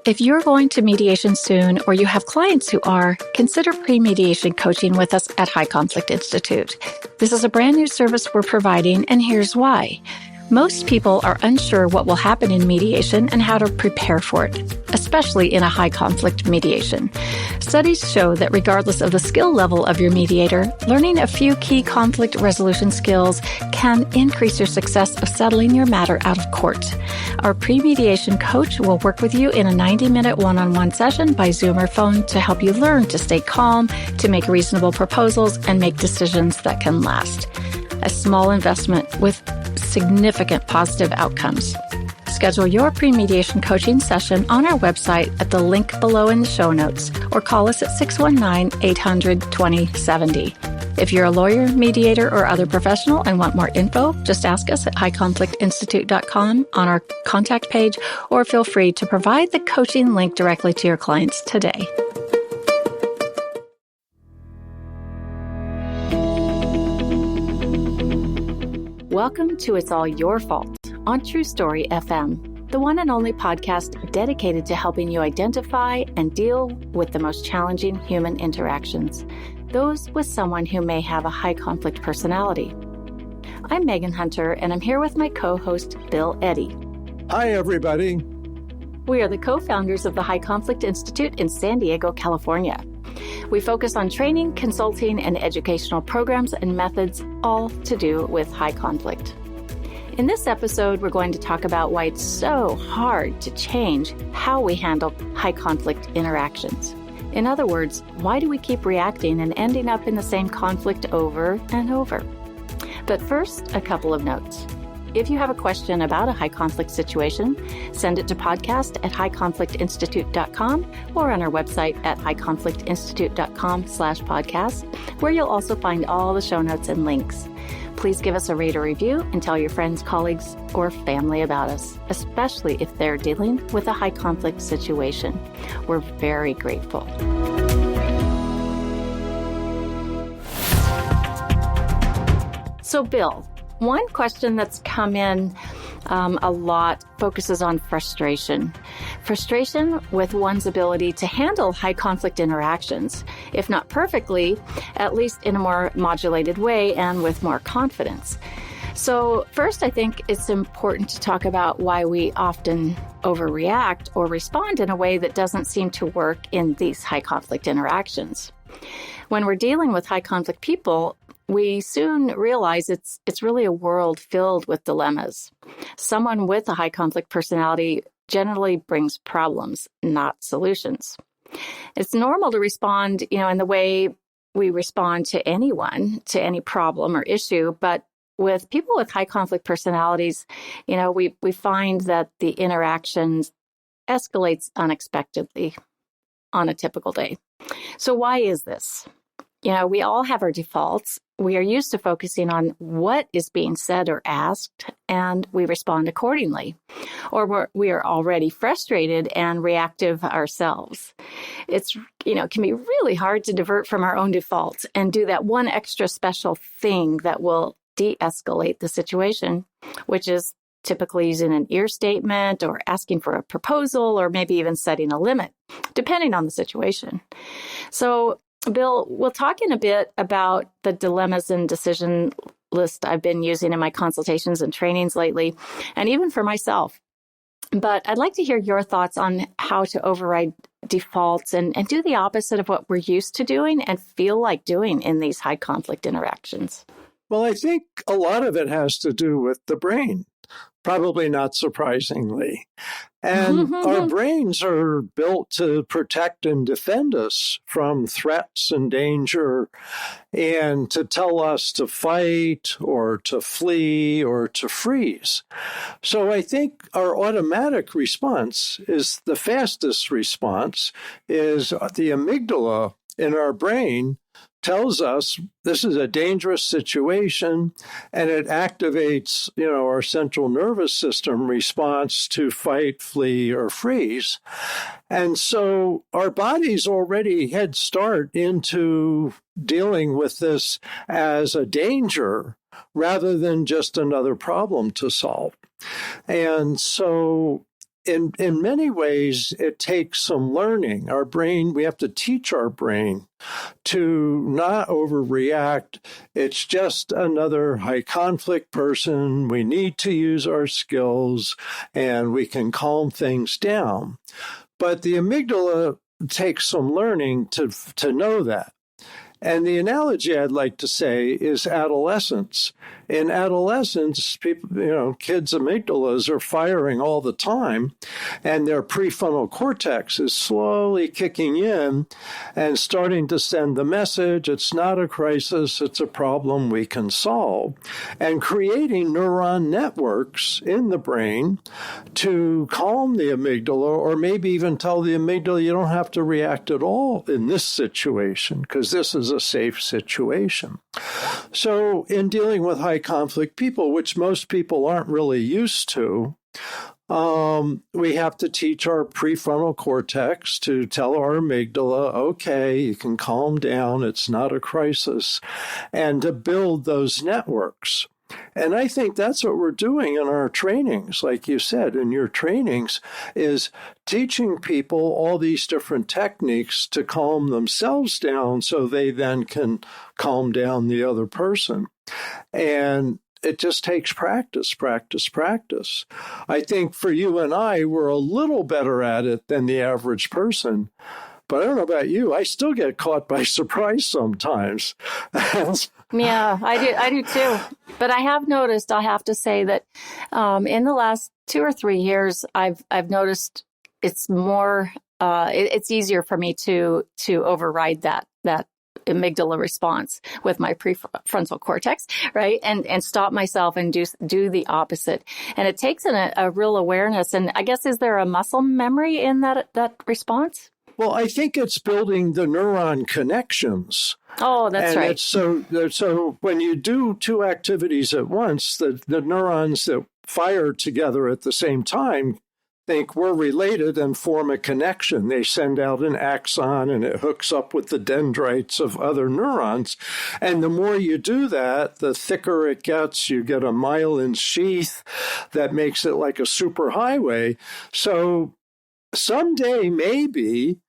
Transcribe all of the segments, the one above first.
If you're going to mediation soon or you have clients who are, consider pre-mediation coaching with us at High Conflict Institute. This is a brand new service we're providing, and here's why. Most people are unsure what will happen in mediation and how to prepare for it, especially in a high conflict mediation. Studies show that regardless of the skill level of your mediator, learning a few key conflict resolution skills can increase your success of settling your matter out of court. Our pre-mediation coach will work with you in a 90-minute one-on-one session by Zoom or phone to help you learn to stay calm, to make reasonable proposals, and make decisions that can last. A small investment with significant positive outcomes. Schedule your pre-mediation coaching session on our website at the link below in the show notes or call us at 619-800-2070. If you're a lawyer, mediator, or other professional and want more info, just ask us at highconflictinstitute.com on our contact page, or feel free to provide the coaching link directly to your clients today. Welcome to It's All Your Fault on True Story FM, the one and only podcast dedicated to helping you identify and deal with the most challenging human interactions, those with someone who may have a high conflict personality. I'm Megan Hunter, and I'm here with my co-host, Bill Eddy. Hi, everybody. We are the co-founders of the High Conflict Institute in San Diego, California. We focus on training, consulting, and educational programs and methods, all to do with high conflict. In this episode, we're going to talk about why it's so hard to change how we handle high conflict interactions. In other words, why do we keep reacting and ending up in the same conflict over and over? But first, a couple of notes. If you have a question about a high conflict situation, send it to podcast at highconflictinstitute.com or on our website at highconflictinstitute.com/podcast, where you'll also find all the show notes and links. Please give us a rate or review and tell your friends, colleagues, or family about us, especially if they're dealing with a high conflict situation. We're very grateful. So, Bill, one question that's come in a lot focuses on frustration. Frustration with one's ability to handle high conflict interactions, if not perfectly, at least in a more modulated way and with more confidence. So first, I think it's important to talk about why we often overreact or respond in a way that doesn't seem to work in these high conflict interactions. When we're dealing with high conflict people, we soon realize it's really a world filled with dilemmas. Someone with a high conflict personality generally brings problems, not solutions. It's normal to respond, in the way we respond to anyone, to any problem or issue, but with people with high conflict personalities, we find that the interaction escalates unexpectedly on a typical day. So why is this? We all have our defaults. We are used to focusing on what is being said or asked, and we respond accordingly. Or we are already frustrated and reactive ourselves. It's, can be really hard to divert from our own defaults and do that one extra special thing that will de-escalate the situation, which is typically using an ear statement or asking for a proposal or maybe even setting a limit, depending on the situation. So, Bill, we'll talk in a bit about the dilemmas and decision list I've been using in my consultations and trainings lately, and even for myself. But I'd like to hear your thoughts on how to override defaults and do the opposite of what we're used to doing and feel like doing in these high conflict interactions. Well, I think a lot of it has to do with the brain, probably not surprisingly. And our brains are built to protect and defend us from threats and danger, and to tell us to fight or to flee or to freeze. So I think our automatic response is the fastest response, is the amygdala in our brain tells us this is a dangerous situation, and it activates, our central nervous system response to fight, flee, or freeze. And so our bodies already head start into dealing with this as a danger rather than just another problem to solve. And so in many ways, it takes some learning. Our brain, we have to teach our brain to not overreact. It's just another high conflict person. We need to use our skills and we can calm things down. But the amygdala takes some learning to know that. And the analogy I'd like to say is adolescence. In adolescence, people, kids' amygdalas are firing all the time, and their prefrontal cortex is slowly kicking in and starting to send the message, it's not a crisis, it's a problem we can solve, and creating neuron networks in the brain to calm the amygdala, or maybe even tell the amygdala you don't have to react at all in this situation, because this is a safe situation. So in dealing with high conflict people, which most people aren't really used to, we have to teach our prefrontal cortex to tell our amygdala, okay, you can calm down, it's not a crisis, and to build those networks. And I think that's what we're doing in our trainings, like you said, in your trainings, is teaching people all these different techniques to calm themselves down so they then can calm down the other person. And it just takes practice, practice, practice. I think for you and I, we're a little better at it than the average person. But I don't know about you. I still get caught by surprise sometimes. Yeah, I do too. But I have noticed, I have to say that in the last 2 or 3 years, I've noticed it's more, it's easier for me to override that amygdala response with my prefrontal cortex, right? And stop myself and do the opposite. And it takes a real awareness. And I guess, is there a muscle memory in that response? Well, I think it's building the neuron connections. Oh, that's right. It's so when you do two activities at once, the neurons that fire together at the same time think we're related and form a connection. They send out an axon and it hooks up with the dendrites of other neurons. And the more you do that, the thicker it gets. You get a myelin sheath that makes it like a superhighway. So someday, maybe,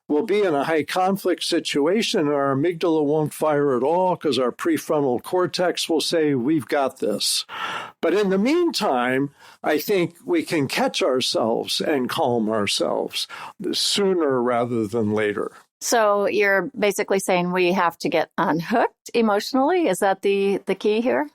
we'll be in a high conflict situation and our amygdala won't fire at all because our prefrontal cortex will say, we've got this. But in the meantime, I think we can catch ourselves and calm ourselves sooner rather than later. So you're basically saying we have to get unhooked emotionally? Is that the key here?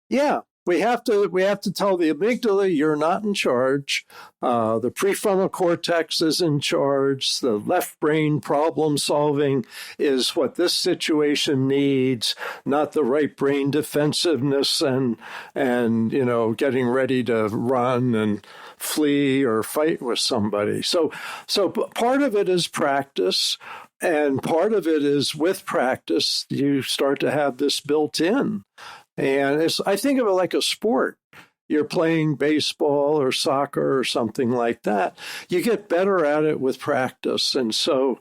Yeah. We have to tell the amygdala, you're not in charge. The prefrontal cortex is in charge. The left brain problem solving is what this situation needs, not the right brain defensiveness and getting ready to run and flee or fight with somebody. So part of it is practice. And part of it is with practice, you start to have this built in. And I think of it like a sport. You're playing baseball or soccer or something like that. You get better at it with practice. And so,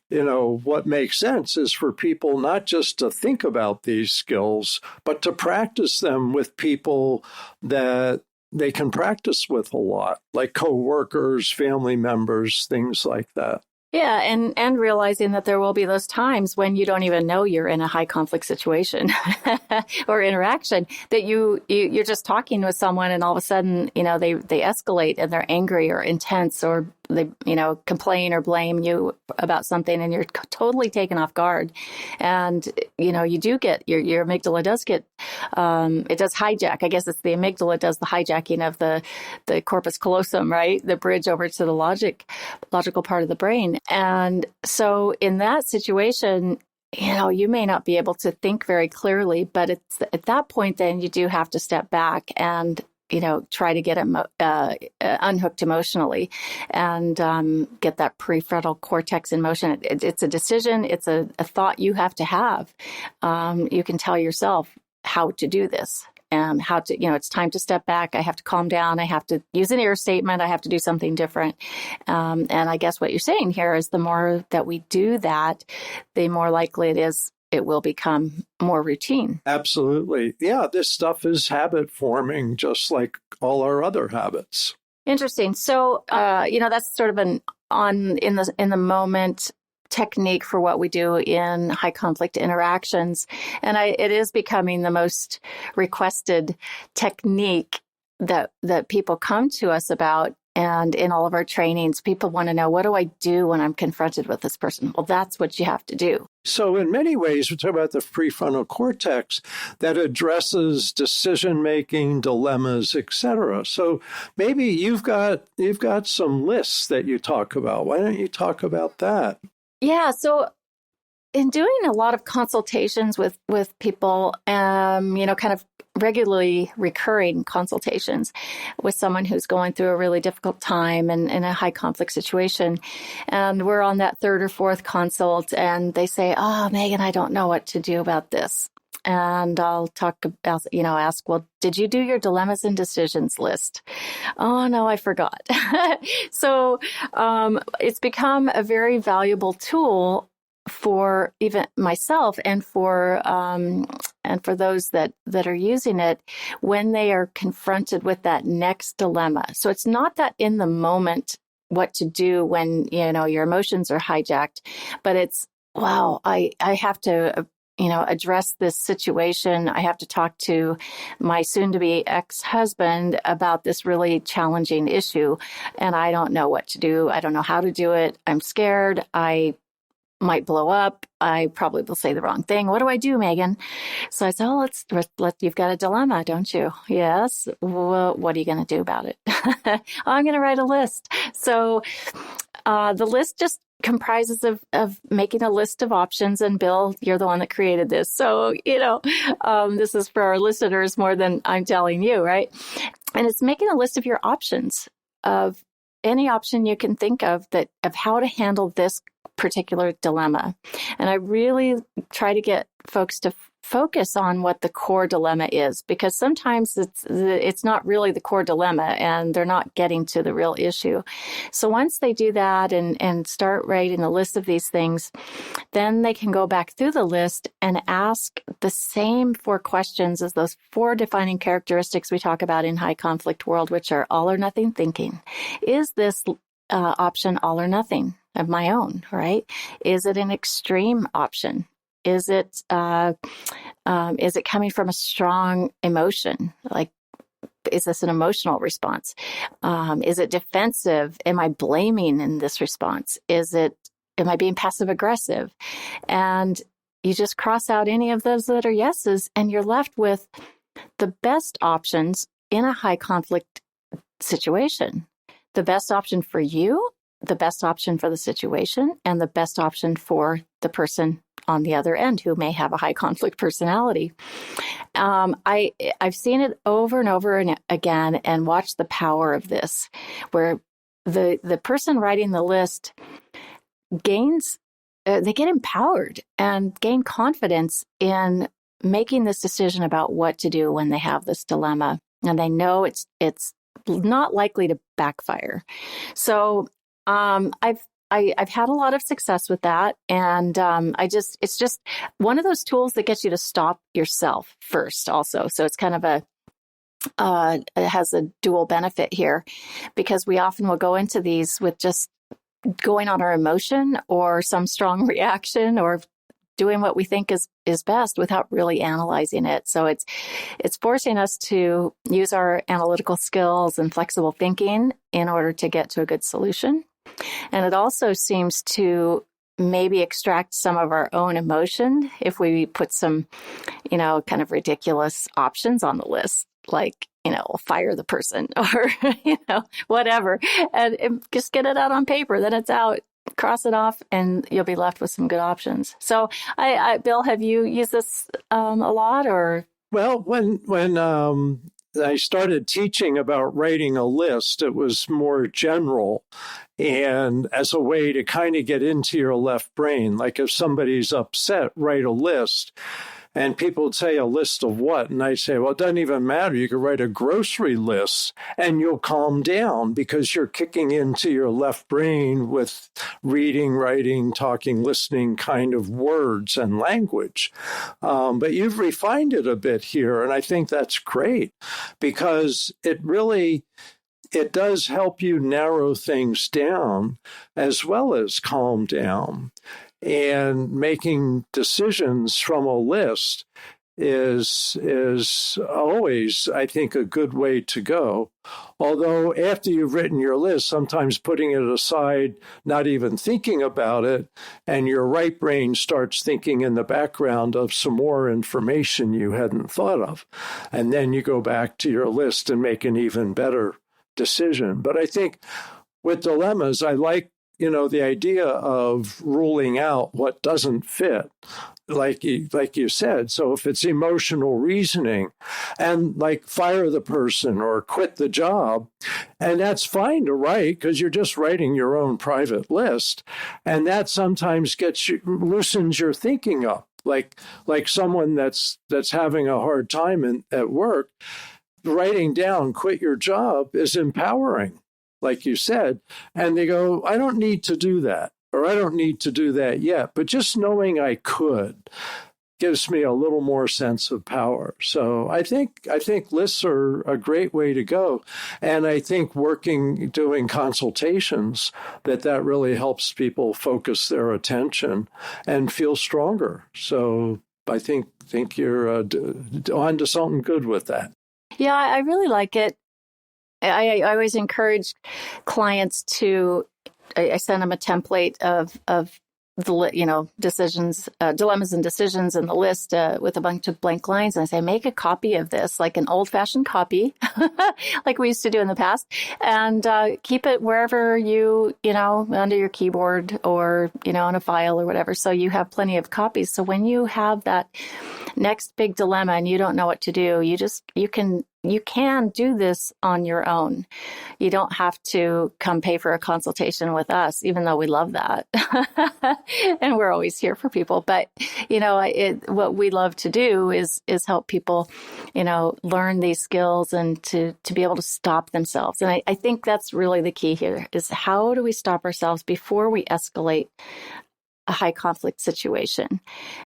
what makes sense is for people not just to think about these skills, but to practice them with people that they can practice with a lot, like coworkers, family members, things like that. Yeah, and realizing that there will be those times when you don't even know you're in a high conflict situation or interaction, that you're just talking with someone and all of a sudden, they escalate and they're angry or intense or they, complain or blame you about something and you're totally taken off guard. And, you do get, your amygdala does get, it does hijack. I guess it's the amygdala does the hijacking of the corpus callosum, right? The bridge over to the logical part of the brain. And so in that situation, you may not be able to think very clearly, but it's at that point, then you do have to step back and try to get unhooked emotionally and get that prefrontal cortex in motion. It's a decision. It's a thought you have to have. You can tell yourself how to do this and how to, it's time to step back. I have to calm down. I have to use an ear statement. I have to do something different. And I guess what you're saying here is the more that we do that, the more likely it will become more routine. Absolutely. Yeah, this stuff is habit forming, just like all our other habits. Interesting. So, that's sort of an in the moment technique for what we do in high conflict interactions. And it is becoming the most requested technique that people come to us about. And in all of our trainings, people want to know, what do I do when I'm confronted with this person? Well, that's what you have to do. So in many ways, we're talking about the prefrontal cortex that addresses decision-making, dilemmas, etc. So maybe you've got some lists that you talk about. Why don't you talk about that? Yeah. So in doing a lot of consultations with people, kind of regularly recurring consultations with someone who's going through a really difficult time and in a high conflict situation. And we're on that third or fourth consult and they say, "Oh, Megan, I don't know what to do about this." And I'll ask, "Well, did you do your dilemmas and decisions list?" "Oh, no, I forgot." So it's become a very valuable tool for even myself and for those that are using it when they are confronted with that next dilemma. So it's not that in the moment what to do when your emotions are hijacked, but it's, wow, I have to address this situation. I have to talk to my soon-to-be ex-husband about this really challenging issue, and I don't know what to do. I don't know how to do it. I'm scared. I might blow up. I probably will say the wrong thing. What do I do, Megan? So I said, you've got a dilemma, don't you? Yes. Well, what are you going to do about it? I'm going to write a list. So the list just comprises of making a list of options. And Bill, you're the one that created this. So, this is for our listeners more than I'm telling you, right? And it's making a list of your options, of any option you can think of how to handle this particular dilemma. And I really try to get folks to focus on what the core dilemma is, because sometimes it's not really the core dilemma and they're not getting to the real issue. So once they do that and start writing a list of these things, then they can go back through the list and ask the same 4 questions as those 4 defining characteristics we talk about in high conflict world, which are all or nothing thinking. Is this option all or nothing of my own, right? Is it an extreme option? Is it coming from a strong emotion? Like, is this an emotional response? Is it defensive? Am I blaming in this response? Am I being passive aggressive? And you just cross out any of those that are yeses, and you're left with the best options in a high conflict situation. The best option for you, the best option for the situation, and the best option for the person on the other end who may have a high conflict personality. I've seen it over and over and again and watched the power of this, where the person writing the list gains, they get empowered and gain confidence in making this decision about what to do when they have this dilemma, and they know it's not likely to backfire. So I've had a lot of success with that, and it's just one of those tools that gets you to stop yourself first. Also, so it's kind of it has a dual benefit here, because we often will go into these with just going on our emotion or some strong reaction or doing what we think is best without really analyzing it. So it's forcing us to use our analytical skills and flexible thinking in order to get to a good solution. And it also seems to maybe extract some of our own emotion if we put some, kind of ridiculous options on the list, like, fire the person or, whatever, and just get it out on paper. Then it's out. Cross it off, and you'll be left with some good options. So, Bill, have you used this a lot, or? Well, when I started teaching about writing a list, it was more general, and as a way to kind of get into your left brain. Like if somebody's upset, write a list. And people would say, a list of what? And I say, well, it doesn't even matter. You could write a grocery list and you'll calm down because you're kicking into your left brain with reading, writing, talking, listening kind of words and language. But you've refined it a bit here. And I think that's great because it really it does help you narrow things down as well as calm down. And making decisions from a list is always, I think, a good way to go. Although after you've written your list, sometimes putting it aside, not even thinking about it, and your right brain starts thinking in the background of some more information you hadn't thought of. And then you go back to your list and make an even better decision. But I think with dilemmas, I like the idea of ruling out what doesn't fit, like you said. So if it's emotional reasoning and like fire the person or quit the job, and that's fine to write because you're just writing your own private list. And that sometimes loosens your thinking up. Like someone that's having a hard time at work, writing down quit your job is empowering, like you said, and they go, I don't need to do that, or I don't need to do that yet. But just knowing I could gives me a little more sense of power. So I think lists are a great way to go. And I think doing consultations, that really helps people focus their attention and feel stronger. So I think you're on to something good with that. Yeah, I really like it. I always encourage clients to, I send them a template of the, decisions, dilemmas and decisions in the list with a bunch of blank lines. And I say, make a copy of this, like an old fashioned copy, like we used to do in the past, and keep it wherever under your keyboard or, on a file or whatever. So you have plenty of copies. So when you have that next big dilemma and you don't know what to do, you can do this on your own. You don't have to come pay for a consultation with us, even though we love that. And we're always here for people. But, what we love to do is help people, learn these skills and to be able to stop themselves. And I think that's really the key here is how do we stop ourselves before we escalate a high conflict situation?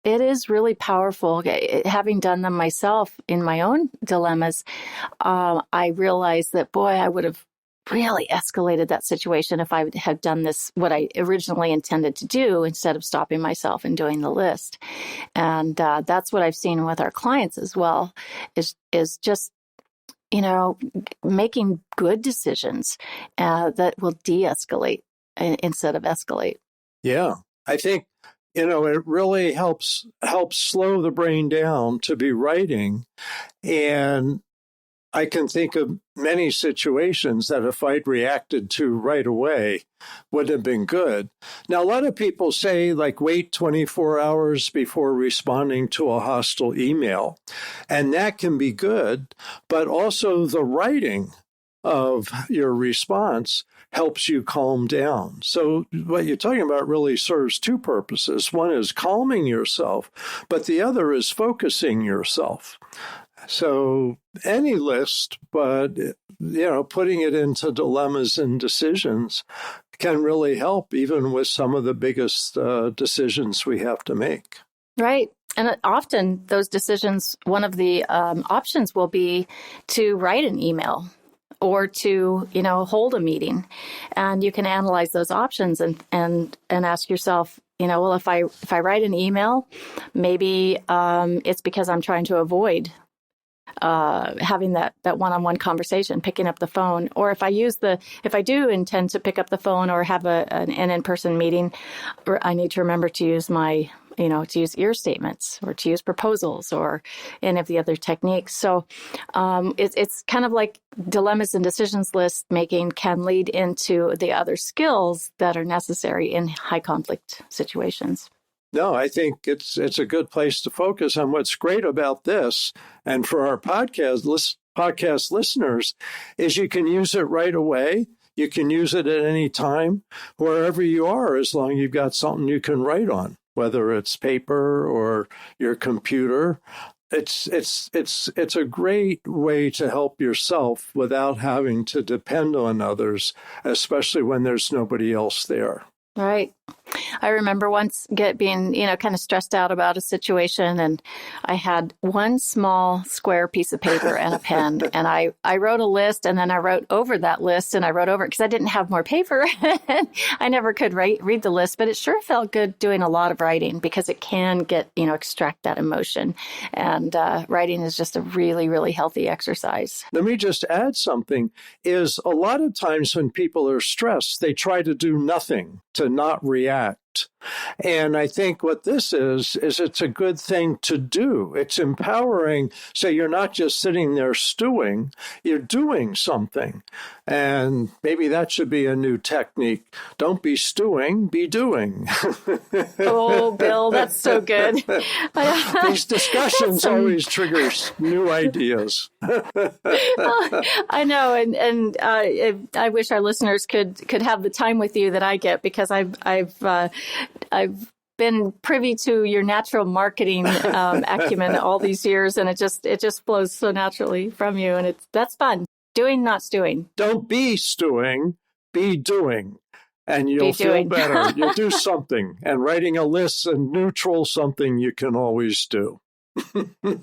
It is really powerful. Having done them myself in my own dilemmas, I realized that, boy, I would have really escalated that situation if I had done this, what I originally intended to do, instead of stopping myself and doing the list. And that's what I've seen with our clients as well, is just, making good decisions that will de-escalate instead of escalate. Yeah, I think, it really helps slow the brain down to be writing. And I can think of many situations that if I'd reacted to right away would have been good. Now, a lot of people say, wait 24 hours before responding to a hostile email. And that can be good, but also the writing of your response helps you calm down. So what you're talking about really serves two purposes. One is calming yourself, but the other is focusing yourself. So any list, but, putting it into dilemmas and decisions can really help, even with some of the biggest decisions we have to make. Right. And often those decisions, one of the options will be to write an email or to, hold a meeting. And you can analyze those options and ask yourself, well, if I write an email, maybe it's because I'm trying to avoid having that one-on-one conversation, picking up the phone. Or if I do intend to pick up the phone or have an in-person meeting, I need to remember to use to use ear statements or to use proposals or any of the other techniques. So it's kind of like dilemmas and decisions list making can lead into the other skills that are necessary in high conflict situations. No, I think it's a good place to focus on. What's great about this, and for our podcast listeners, is you can use it right away. You can use it at any time, wherever you are, as long as you've got something you can write on, whether it's paper or your computer. It's a great way to help yourself without having to depend on others, especially when there's nobody else there. Right. I remember once being, kind of stressed out about a situation, and I had one small square piece of paper and a pen, and I wrote a list, and then I wrote over that list, and I wrote over it because I didn't have more paper. I never could read the list, but it sure felt good doing a lot of writing because it can extract that emotion. And writing is just a really, really healthy exercise. Let me just add something, is a lot of times when people are stressed, they try to do nothing, to not react. And I think what this is it's a good thing to do. It's empowering. So you're not just sitting there stewing, you're doing something. And maybe that should be a new technique. Don't be stewing, be doing. Oh, Bill, that's so good. These discussions always trigger new ideas. I know, and I wish our listeners could have the time with you that I get, because I've been privy to your natural marketing acumen all these years, and it just flows so naturally from you, and that's fun. Doing, not stewing. Don't be stewing, be doing. And you'll feel better. You'll do something. And writing a list and neutral something you can always do.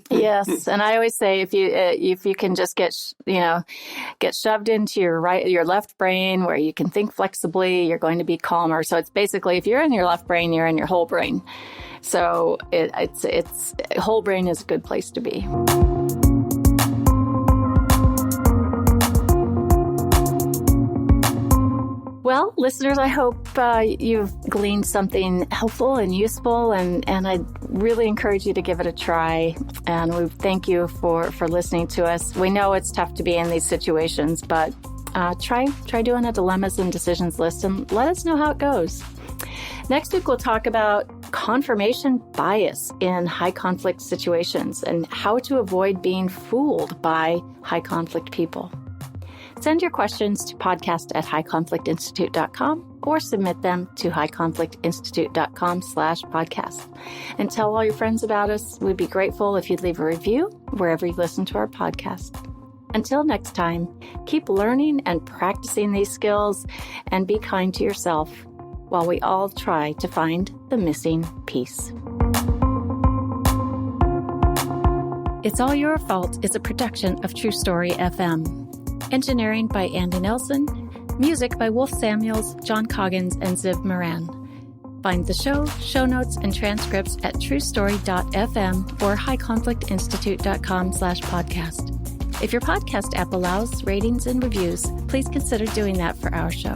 Yes, and I always say if you can just get shoved into your left brain where you can think flexibly, you're going to be calmer. So it's basically, if you're in your left brain, you're in your whole brain. So it's whole brain is a good place to be. Well, listeners, I hope you've gleaned something helpful and useful, and I really encourage you to give it a try. And we thank you for listening to us. We know it's tough to be in these situations, but try doing a dilemmas and decisions list and let us know how it goes. Next week, we'll talk about confirmation bias in high conflict situations and how to avoid being fooled by high conflict people. Send your questions to podcast@highconflictinstitute.com or submit them to highconflictinstitute.com/podcast. And tell all your friends about us. We'd be grateful if you'd leave a review wherever you listen to our podcast. Until next time, keep learning and practicing these skills and be kind to yourself while we all try to find the missing piece. It's All Your Fault is a production of True Story FM. Engineering by Andy Nelson. Music by Wolf Samuels, John Coggins, and Ziv Moran. Find the show notes, and transcripts at truestory.fm or highconflictinstitute.com/podcast. If your podcast app allows ratings and reviews, please consider doing that for our show.